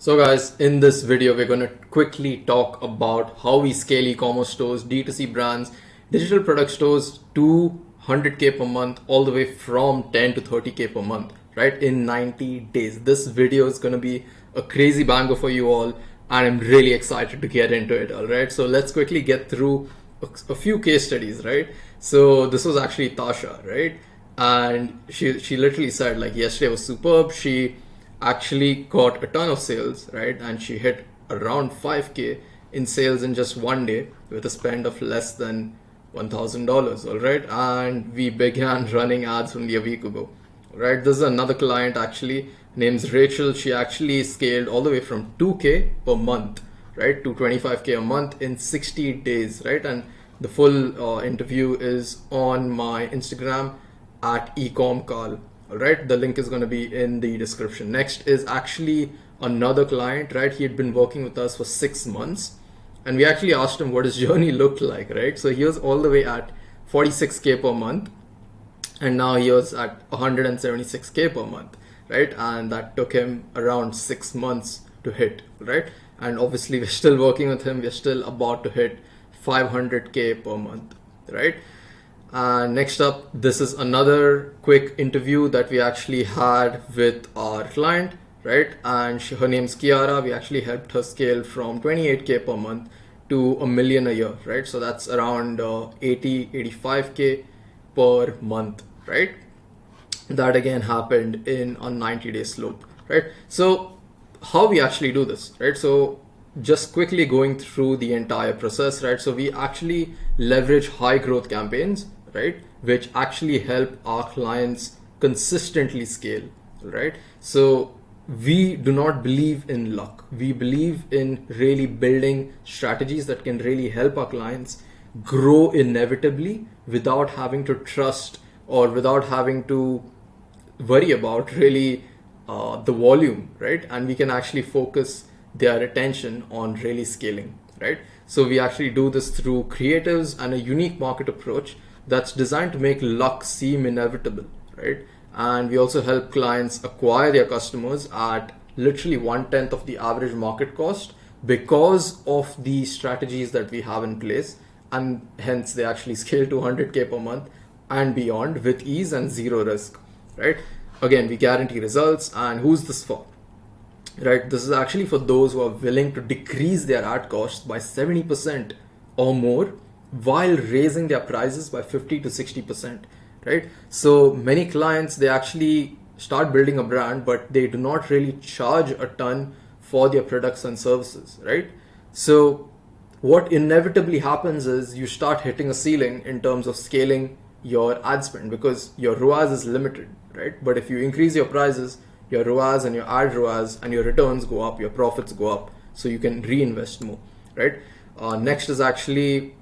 So guys, in this video, we're going to quickly talk about how we scale e-commerce stores, DTC brands, digital product stores to 100K per month, all the way from 10 to 30K per month, right? In 90 days. This video is going to be a crazy banger for you all, and I'm really excited to get into it. All right. So let's quickly get through a few case studies, right? So this was actually Tasha, right? And she literally said, like, yesterday was superb. She actually got a ton of sales, right? And she hit around 5K in sales in just one day with a spend of less than $1,000, all right? And we began running ads only a week ago, right? This is another client actually, named Rachel. She actually scaled all the way from 2K per month, right, to 25K a month in 60 days, right? And the full interview is on my Instagram at eCom Carl. All right, the link is going to be in the description. Next is actually another client, right? He had been working with us for 6 months, and we actually asked him what his journey looked like, right? So he was all the way at 46K per month, and now he was at 176K per month, right? And that took him around 6 months to hit, right? And obviously we're still working with him. We're still about to hit 500K per month, right? Next up, this is another quick interview that we actually had with our client, right? And her name's Kiara. We actually helped her scale from 28K per month to $1 million a year, right? So that's around 85K per month, right? That again happened in a 90-day slope, right? So how we actually do this, right? So just quickly going through the entire process, right? So we actually leverage high growth campaigns, right, which actually help our clients consistently scale, right? So we do not believe in luck. We believe in really building strategies that can really help our clients grow inevitably without having to trust or without having to worry about really the volume, right? And we can actually focus their attention on really scaling, right? So we actually do this through creatives and a unique market approach that's designed to make luck seem inevitable, right? And we also help clients acquire their customers at literally 1/10 of the average market cost because of the strategies that we have in place, and hence they actually scale to 100K per month and beyond with ease and zero risk, right? Again, we guarantee results. And who's this for? Right, this is actually for those who are willing to decrease their ad costs by 70% or more while raising their prices by 50 to 60%, right? So many clients, they actually start building a brand, but they do not really charge a ton for their products and services, right? So what inevitably happens is you start hitting a ceiling in terms of scaling your ad spend because your ROAS is limited, right? But if you increase your prices, your ROAS and your ad ROAS and your returns go up, your profits go up, so you can reinvest more, right? Next is actually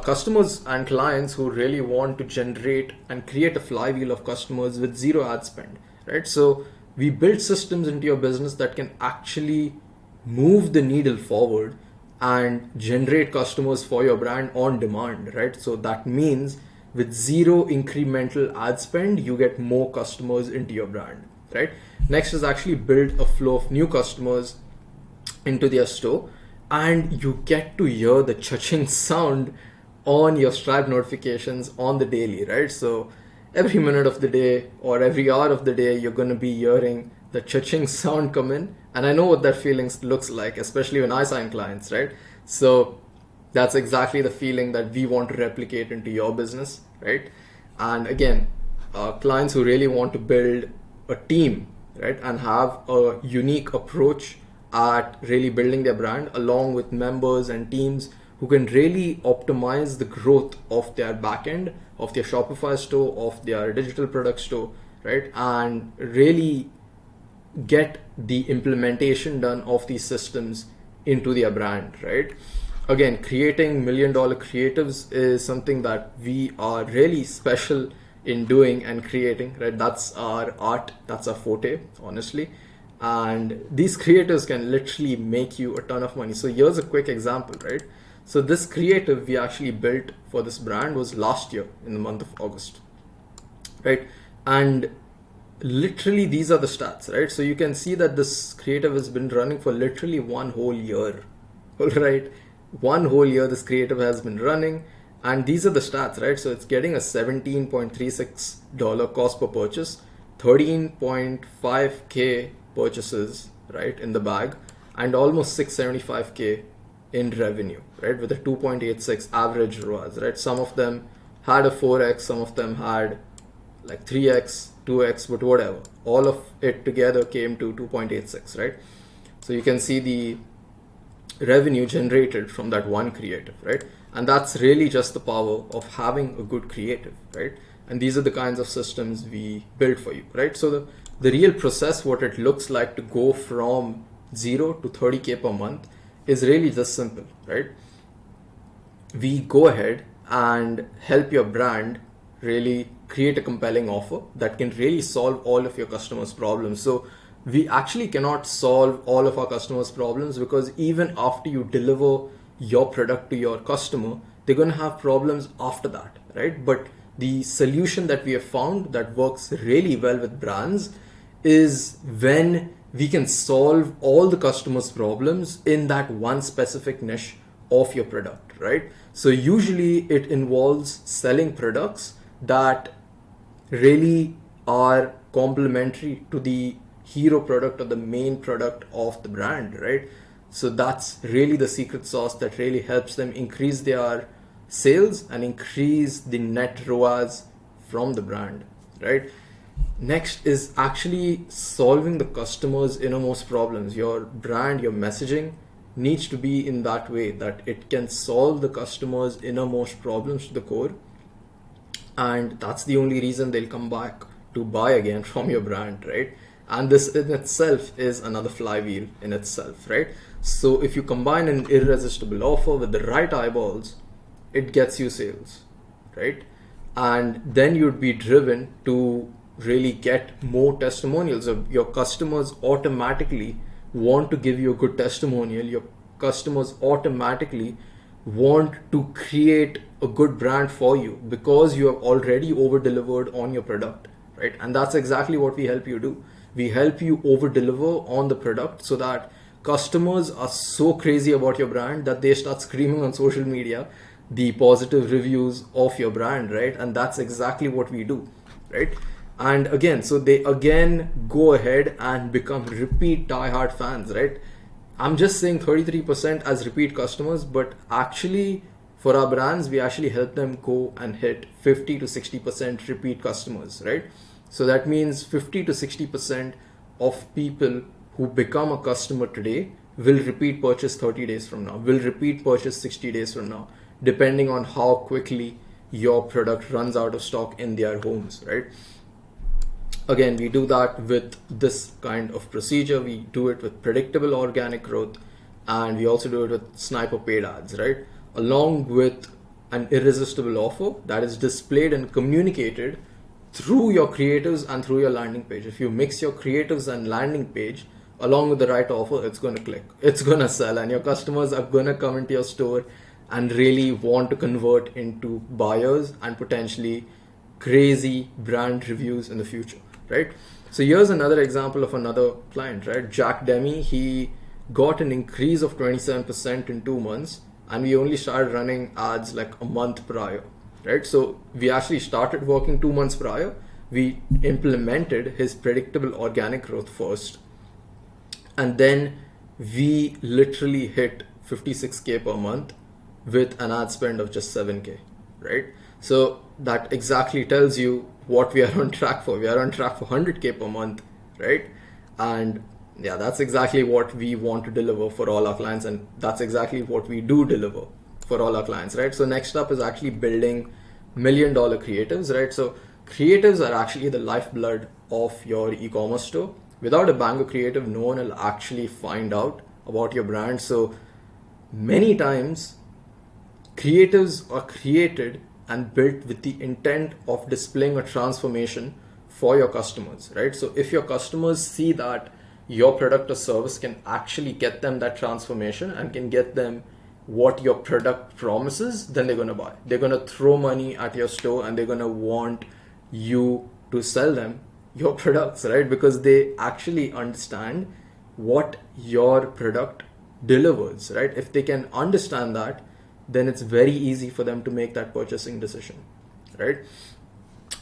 customers and clients who really want to generate and create a flywheel of customers with zero ad spend, right? So we build systems into your business that can actually move the needle forward and generate customers for your brand on demand, right? So that means with zero incremental ad spend, you get more customers into your brand, right? Next is actually build a flow of new customers into their store, and you get to hear the cha-ching sound on your Stripe notifications on the daily, right? So every minute of the day or every hour of the day, you're going to be hearing the cha-ching sound come in. And I know what that feeling looks like, especially when I sign clients, right? So that's exactly the feeling that we want to replicate into your business, right? And again, clients who really want to build a team, right, and have a unique approach at really building their brand along with members and teams who can really optimize the growth of their backend, of their Shopify store, of their digital product store, right, and really get the implementation done of these systems into their brand, right? Again, creating $1 million creatives is something that we are really special in doing and creating, right? That's our art, that's our forte, honestly. And these creators can literally make you a ton of money. So here's a quick example, right? So this creative we actually built for this brand was last year in the month of August, right? And literally these are the stats, right? So you can see that this creative has been running for literally one whole year. All right, one whole year this creative has been running, and these are the stats, right? So it's getting a $17.36 cost per purchase, 13.5k purchases, right, in the bag, and almost 675k in revenue, right, with a 2.86 average ROAS, right? Some of them had a 4x, some of them had like 3x, 2x, but whatever. All of it together came to 2.86, right? So you can see the revenue generated from that one creative, right? And that's really just the power of having a good creative, right? And these are the kinds of systems we build for you, right? So the real process, what it looks like to go from 0 to 30k per month is really just simple, right? We go ahead and help your brand really create a compelling offer that can really solve all of your customers' problems. So we actually cannot solve all of our customers' problems, because even after you deliver your product to your customer, they're going to have problems after that, right? But the solution that we have found that works really well with brands is when we can solve all the customers' problems in that one specific niche of your product, right? So usually it involves selling products that really are complementary to the hero product or the main product of the brand, right? So that's really the secret sauce that really helps them increase their sales and increase the net ROAS from the brand, right? Next is actually solving the customer's innermost problems. Your brand, your messaging needs to be in that way that it can solve the customer's innermost problems to the core. And that's the only reason they'll come back to buy again from your brand, right? And this in itself is another flywheel in itself, right? So if you combine an irresistible offer with the right eyeballs, it gets you sales, right? And then you'd be driven to really get more testimonials. So your customers automatically want to give you a good testimonial. Your customers automatically want to create a good brand for you because you have already over delivered on your product, right? And that's exactly what we help you do. We help you over deliver on the product so that customers are so crazy about your brand that they start screaming on social media the positive reviews of your brand, right? And that's exactly what we do, right? And again, so they again go ahead and become repeat diehard fans, right? I'm just saying 33% as repeat customers, but actually for our brands, we actually help them go and hit 50 to 60% repeat customers, right? So that means 50 to 60% of people who become a customer today will repeat purchase 30 days from now, will repeat purchase 60 days from now, depending on how quickly your product runs out of stock in their homes, right? Again, we do that with this kind of procedure. We do it with predictable organic growth, and we also do it with sniper paid ads, right? Along with an irresistible offer that is displayed and communicated through your creatives and through your landing page. If you mix your creatives and landing page along with the right offer, it's going to click, it's going to sell, and your customers are going to come into your store and really want to convert into buyers and potentially crazy brand reviews in the future, right? So here's another example of another client, right? Jack Demi, he got an increase of 27% in 2 months, and we only started running ads like a month prior, right? So we actually started working 2 months prior. We implemented his predictable organic growth first, and then we literally hit 56k per month with an ad spend of just 7k, right? So that exactly tells you what we are on track for. We are on track for 100k per month, right? And yeah, that's exactly what we want to deliver for all our clients, and that's exactly what we do deliver for all our clients, right? So next up is actually building $1 million creatives, right? So creatives are actually the lifeblood of your e-commerce store. Without a banger creative, no one will actually find out about your brand. So many times creatives are created and built with the intent of displaying a transformation for your customers, right? So if your customers see that your product or service can actually get them that transformation and can get them what your product promises, then they're going to buy. They're going to throw money at your store and they're going to want you to sell them your products, right? Because they actually understand what your product delivers, right? If they can understand that, then it's very easy for them to make that purchasing decision, right?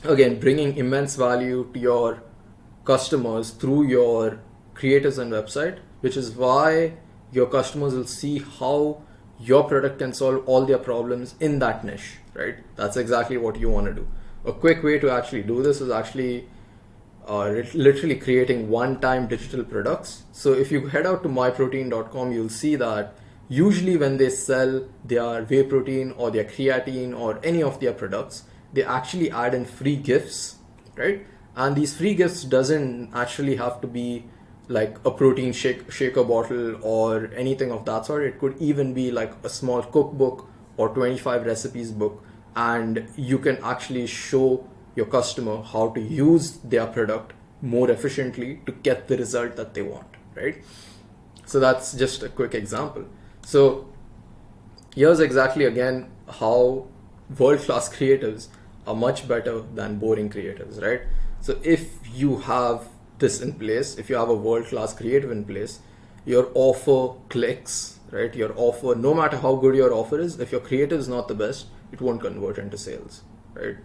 Again, bringing immense value to your customers through your creators and website, which is why your customers will see how your product can solve all their problems in that niche, right? That's exactly what you want to do. A quick way to actually do this is actually literally creating one-time digital products. So if you head out to myprotein.com, you'll see that usually when they sell their whey protein or their creatine or any of their products, they actually add in free gifts, right? And these free gifts doesn't actually have to be like a protein shaker bottle or anything of that sort. It could even be like a small cookbook or 25 recipes book, and you can actually show your customer how to use their product more efficiently to get the result that they want, right? So that's just a quick example. So here's exactly again how world-class creatives are much better than boring creatives, right? So if you have this in place, if you have a world-class creative in place, your offer clicks, right? Your offer, no matter how good your offer is, if your creative is not the best, it won't convert into sales, right?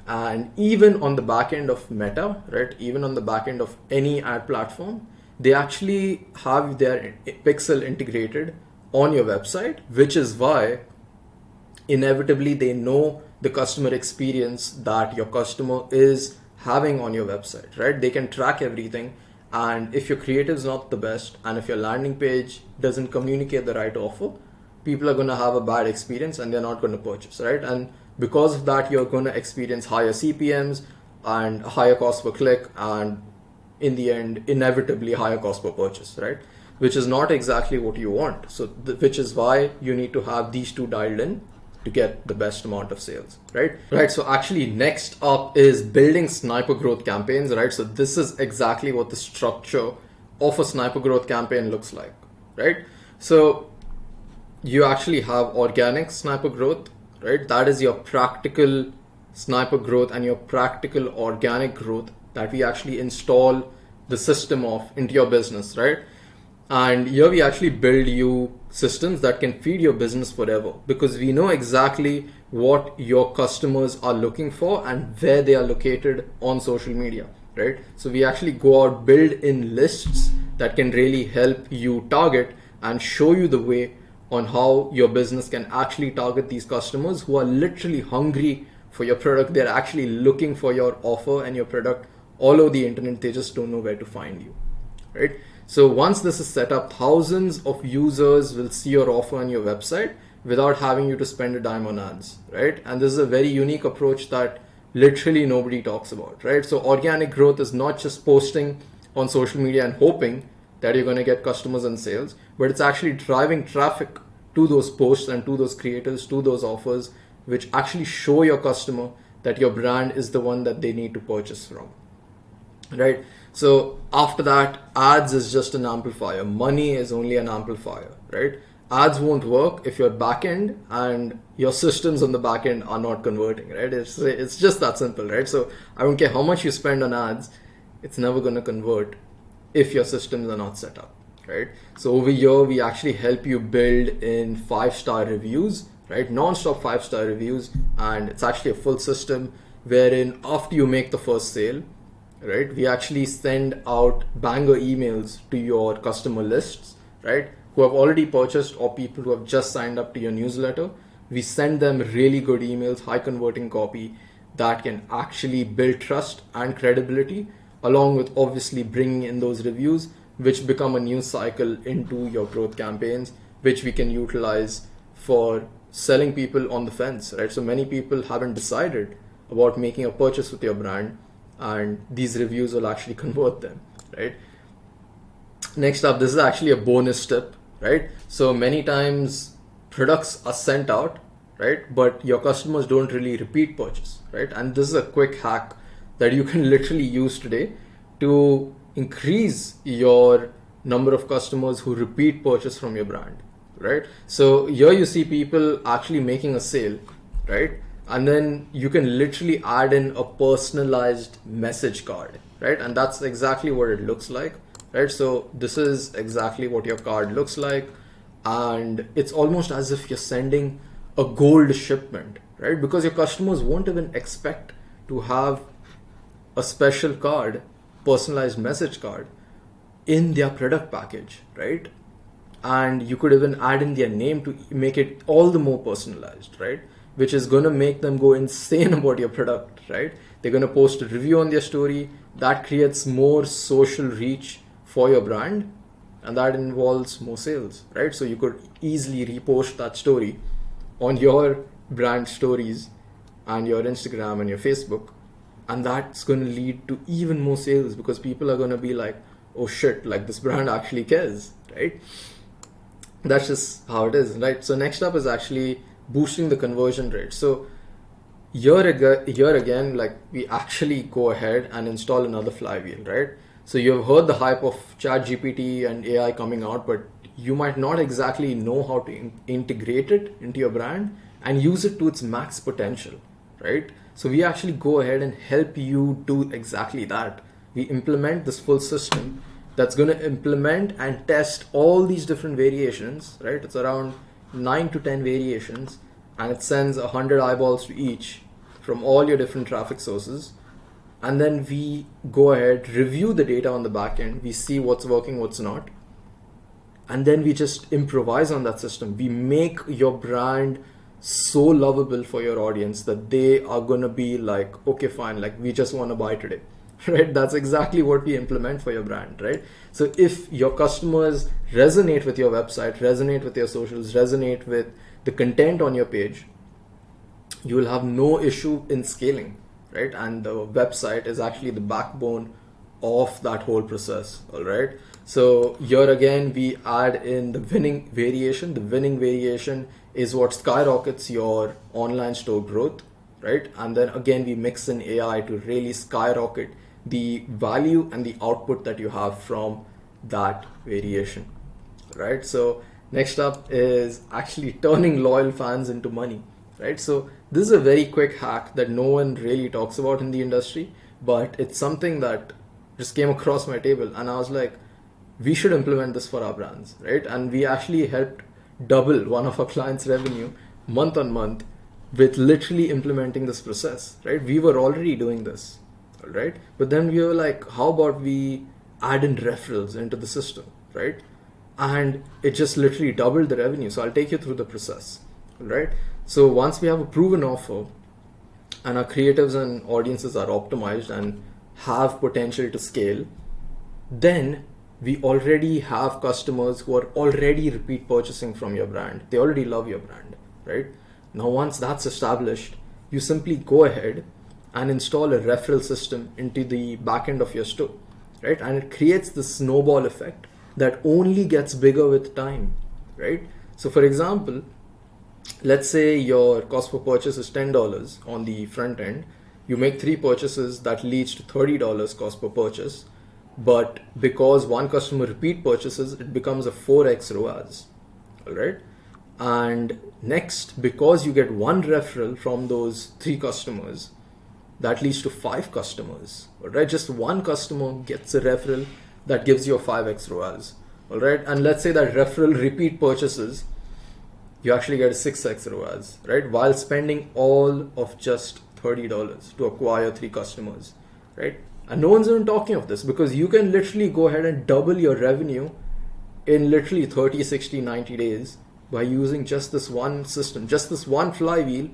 And even on the back end of Meta, right? Even on the back end of any ad platform, they actually have their pixel integrated on your website, which is why inevitably they know the customer experience that your customer is having on your website, right? They can track everything. And if your creative is not the best, and if your landing page doesn't communicate the right offer, people are going to have a bad experience and they're not going to purchase, right? And because of that, you're going to experience higher CPMs and higher cost per click, and in the end, inevitably higher cost per purchase, right? Which is not exactly what you want. So, which is why you need to have these two dialed in to get the best amount of sales, right? Right. So actually next up is building sniper growth campaigns, right? So this is exactly what the structure of a sniper growth campaign looks like, right? So you actually have organic sniper growth, right? That is your practical sniper growth and your practical organic growth that we actually install the system of into your business, right? And here we actually build you systems that can feed your business forever, because we know exactly what your customers are looking for and where they are located on social media, right? So we actually go out, build in lists that can really help you target and show you the way on how your business can actually target these customers who are literally hungry for your product. They're actually looking for your offer and your product all over the internet. They just don't know where to find you, right? So once this is set up, thousands of users will see your offer on your website without having you to spend a dime on ads, right? And this is a very unique approach that literally nobody talks about, right? So organic growth is not just posting on social media and hoping that you're going to get customers and sales, but it's actually driving traffic to those posts and to those creators, to those offers, which actually show your customer that your brand is the one that they need to purchase from, right? So after that, ads is just an amplifier. Money is only an amplifier, right? Ads won't work if your backend and your systems on the backend are not converting, right? It's just that simple, right? So I don't care how much you spend on ads, it's never going to convert if your systems are not set up, right? So over here, we actually help you build in 5-star reviews, right? Non-stop 5-star reviews. And it's actually a full system wherein after you make the first sale, right, we actually send out banger emails to your customer lists, right, who have already purchased or people who have just signed up to your newsletter. We send them really good emails, high converting copy that can actually build trust and credibility, along with obviously bringing in those reviews, which become a new cycle into your growth campaigns, which we can utilize for selling people on the fence, right? So many people haven't decided about making a purchase with your brand, and these reviews will actually convert them, right? Next up, this is actually a bonus tip, right? So many times products are sent out, right, but your customers don't really repeat purchase, right? And this is a quick hack that you can literally use today to increase your number of customers who repeat purchase from your brand, right? So here you see people actually making a sale, right? And then you can literally add in a personalized message card, right? And that's exactly what it looks like, right? So this is exactly what your card looks like. And it's almost as if you're sending a gold shipment, right? Because your customers won't even expect to have a special card, personalized message card in their product package, right? And you could even add in their name to make it all the more personalized, right? Which is going to make them go insane about your product, right? They're going to post a review on their story. That creates more social reach for your brand, and that involves more sales, right? So you could easily repost that story on your brand stories and your Instagram and your Facebook, and that's going to lead to even more sales because people are going to be like, oh shit, like this brand actually cares, right? That's just how it is, right? So next up is actually boosting the conversion rate. So here again, like we actually go ahead and install another flywheel, right? So you've heard the hype of ChatGPT and AI coming out, but you might not exactly know how to integrate it into your brand and use it to its max potential, right? So we actually go ahead and help you do exactly that. We implement this full system that's going to implement and test all these different variations, right? It's around 9 to 10 variations, and it sends 100 eyeballs to each from all your different traffic sources. And then we go ahead, review the data on the back end, we see what's working, what's not, and then we just improvise on that system. We make your brand so lovable for your audience that they are going to be like, okay, fine, like we just want to buy today. Right? That's exactly what we implement for your brand, right? So if your customers resonate with your website, resonate with your socials, resonate with the content on your page, you will have no issue in scaling, right? And the website is actually the backbone of that whole process, all right? So here again, we add in the winning variation. The winning variation is what skyrockets your online store growth, right? And then again, we mix in AI to really skyrocket the value and the output that you have from that variation, right? So next up is actually turning loyal fans into money, right? So this is a very quick hack that no one really talks about in the industry, but it's something that just came across my table and I was like, we should implement this for our brands, right? And we actually helped double one of our clients' revenue month on month with literally implementing this process, right? We were already doing this, all right? But then we were like, how about we add in referrals into the system, right? And it just literally doubled the revenue. So I'll take you through the process, all right? So once we have a proven offer and our creatives and audiences are optimized and have potential to scale, then we already have customers who are already repeat purchasing from your brand. They already love your brand, right? Now, once that's established, you simply go ahead and install a referral system into the backend of your store, right? And it creates the snowball effect that only gets bigger with time, right? So for example, let's say your cost per purchase is $10 on the front end. You make 3 purchases that leads to $30 cost per purchase. But because one customer repeat purchases, it becomes a 4x ROAS, all right? And next, because you get 1 referral from those 3 customers, that leads to 5 customers, all right? Just 1 customer gets a referral that gives you a 5x ROAS, all right? And let's say that referral repeat purchases, you actually get a 6x ROAS, right? While spending all of just $30 to acquire 3 customers, right? And no one's even talking of this because you can literally go ahead and double your revenue in literally 30, 60, 90 days by using just this one system. Just this one flywheel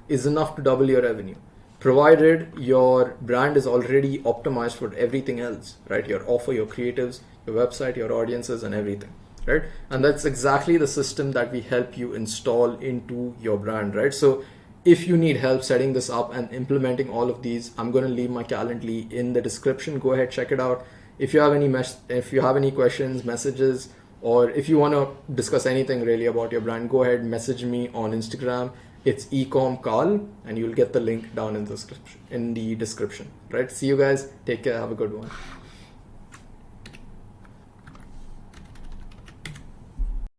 is enough to double your revenue, provided your brand is already optimized for everything else, right? Your offer, your creatives, your website, your audiences, and everything, right? And that's exactly the system that we help you install into your brand, right? So if you need help setting this up and implementing all of these, I'm going to leave my Calendly in the description. Go ahead, check it out. If you have any questions, messages, or if you want to discuss anything really about your brand, go ahead, message me on Instagram. It's eCom Carl, and you'll get the link down in the description. Right? See you guys. Take care. Have a good one.